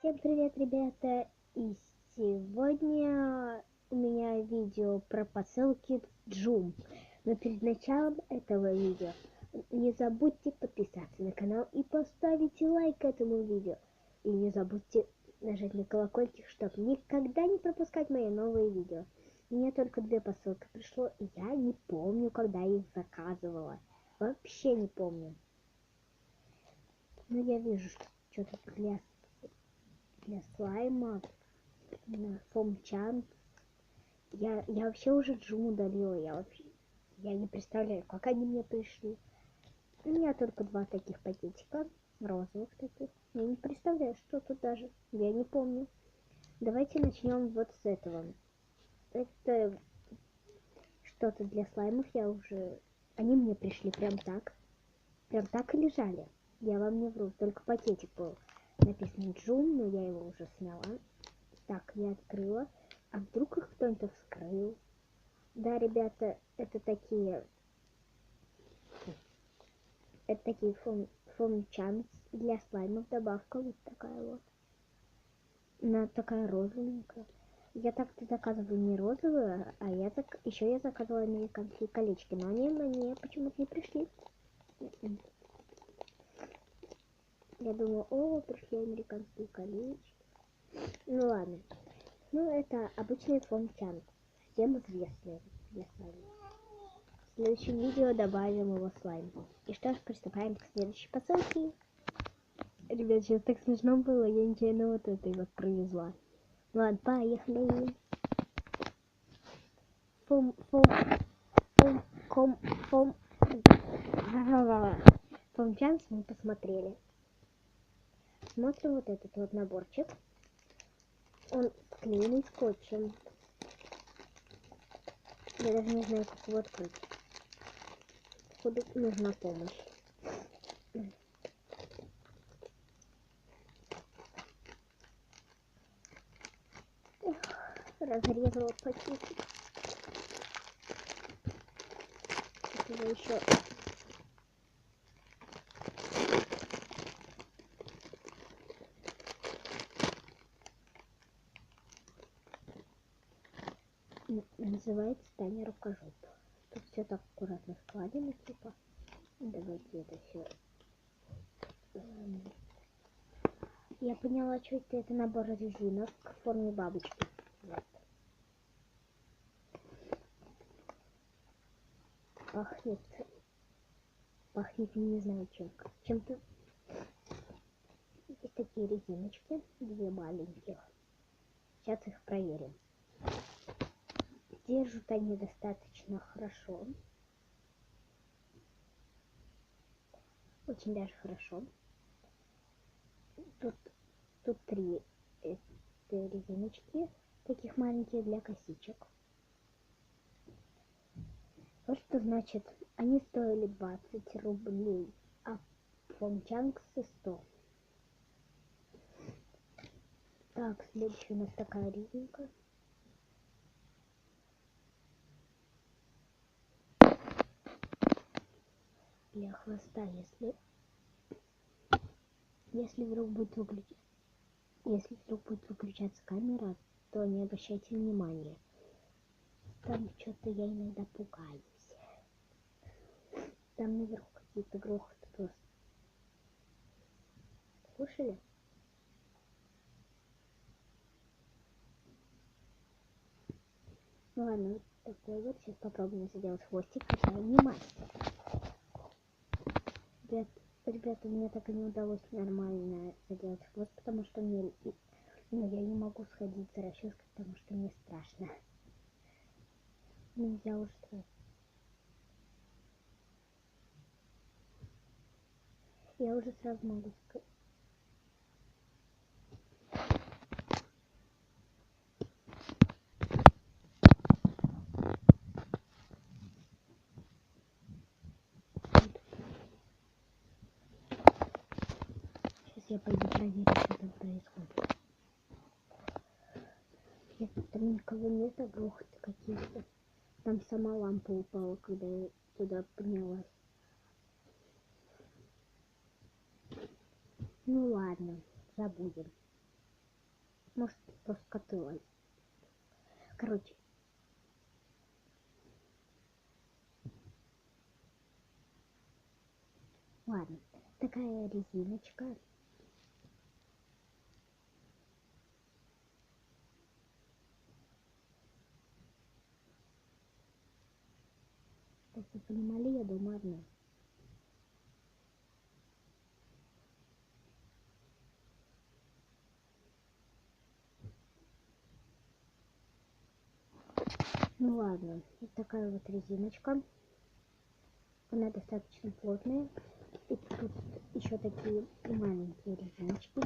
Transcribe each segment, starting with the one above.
Всем привет, ребята! И сегодня у меня видео про посылки Джум. Но перед началом этого видео не забудьте подписаться на канал и поставить лайк этому видео. И не забудьте нажать на колокольчик, чтобы никогда не пропускать мои новые видео. Мне только 2 посылки пришло, и я не помню, когда их заказывала. Вообще не помню. Но я вижу, что что-то для слайма, фомчан. Я вообще уже Джум удалила. Я не представляю, как они мне пришли. У меня только 2 таких пакетика, розовых таких. Я не представляю, что тут даже. Я не помню. Давайте начнем вот с этого. Это что-то для слаймов. Они мне пришли прям так. Прям так и лежали. Я вам не вру. Только пакетик был написан Джум, но я его уже сняла. Так, я открыла. А вдруг их кто-нибудь вскрыл? Да, ребята, это такие фомчанс для слаймов. Добавка вот такая вот. Она такая розовенькая. Я так-то заказывала не розовую, а еще я заказывала американские колечки, но они мне почему-то не пришли. Я думала, пришли американские колечки. Ну ладно. Ну, это обычный фомчанс. Всем известный для слаймов. В следующем видео добавим его слайм. И что ж, приступаем к следующей посылке. Ребят, сейчас так смешно было, я нечаянно вот этой вот провезла. Ладно, поехали. Фомчанс мы посмотрели. Смотрим вот этот вот наборчик. Он склеенный скотчем. Я даже не знаю, как его открыть. Походу нужна помощь. Разрезала пакетик. Его еще называется Таня Рукожоп. Тут все так аккуратно складено, типа. Давайте это все. Я поняла, что это набор резинок в форме бабочки. Вот. Пахнет, не знаю чем. Чем-то. Есть такие резиночки, 2 маленьких. Сейчас их проверим. Держат они достаточно хорошо. Очень даже хорошо. Тут 3 резиночки, таких маленькие для косичек. Вот что значит, они стоили 20 рублей, а фомчанксы 100. Так, следующая у нас такая резинка. Для хвоста, если вдруг будет выключаться камера, то не обращайте внимания. Там что-то я иногда пугаюсь. Там наверху какие-то грохоты просто. Слушали? Ну ладно, вот такой вот. Сейчас попробуем сделать хвостик, хотя я не мастер. Ребята, мне так и не удалось нормально сделать хвост, потому что я не могу сходить за расческой, потому что мне страшно. Нельзя устроить. Я уже сразу могу сказать. Сейчас я пойду проверить, что там происходит. Нет, там никого нет, а грохоты какие-то. Там сама лампа упала, когда я туда поднялась. Ну ладно, забудем. Может, просто коты лазят. Короче. Ладно. Такая резиночка. Как вы понимали, я дома одна. Ну ладно, вот такая вот резиночка. Она достаточно плотная. И тут еще такие маленькие резиночки.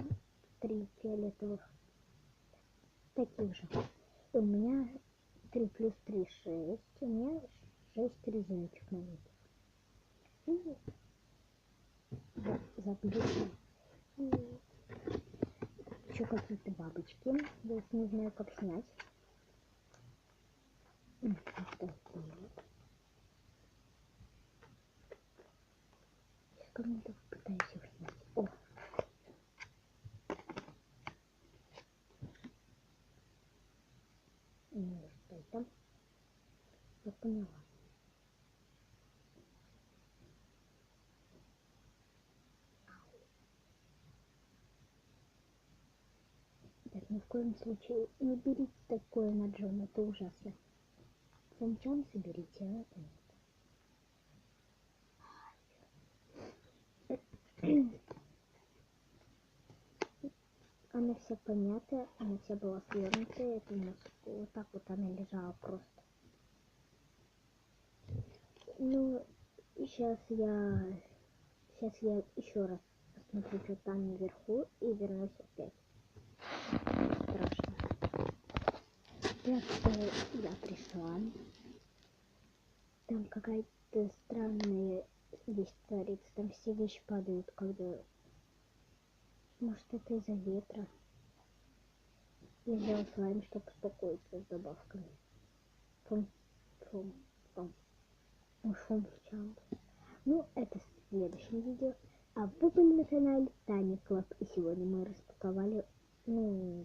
3 фиолетовых. Таких же. И у меня 3 плюс 3 6. У меня 6 резиночек маленьких. И заплетаю. Еще какие-то бабочки. Я их не знаю, как снять. Вот такие вот. Кому-то пытаюсь их снять. О! Ну, что это? Я поняла. Так, ни в коем случае не берите такое на Джон, это ужасно. Сам Джон соберите, а это нет. Она вся помятая, она вся была свернутая, это у нас вот так вот она лежала просто. Ну, сейчас я еще раз посмотрю, что там наверху, и вернусь опять. Страшно. Так что я пришла. Там какая-то странная вещь творится. Там все вещи падают, когда... Может, это из-за ветра. Я взяла слайм, чтобы успокоиться с добавками. Фум, фум, фум. Фум в чам. Ну, это в следующем видео. А вы были на канале Таня Клаб. И сегодня мы распаковали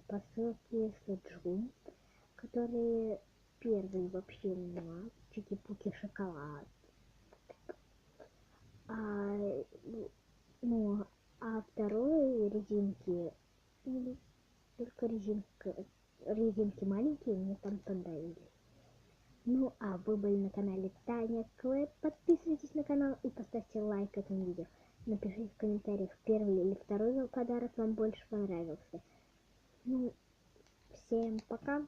посылки с Джум, которые первый вообще на чики-пуки шоколад. Ну, а второй резинки, только резинки маленькие, мне там понравились. Ну, а вы были на канале Таня Клэп. Подписывайтесь на канал и поставьте лайк этому видео. Напишите в комментариях, первый или второй подарок вам больше понравился. Ну, всем пока.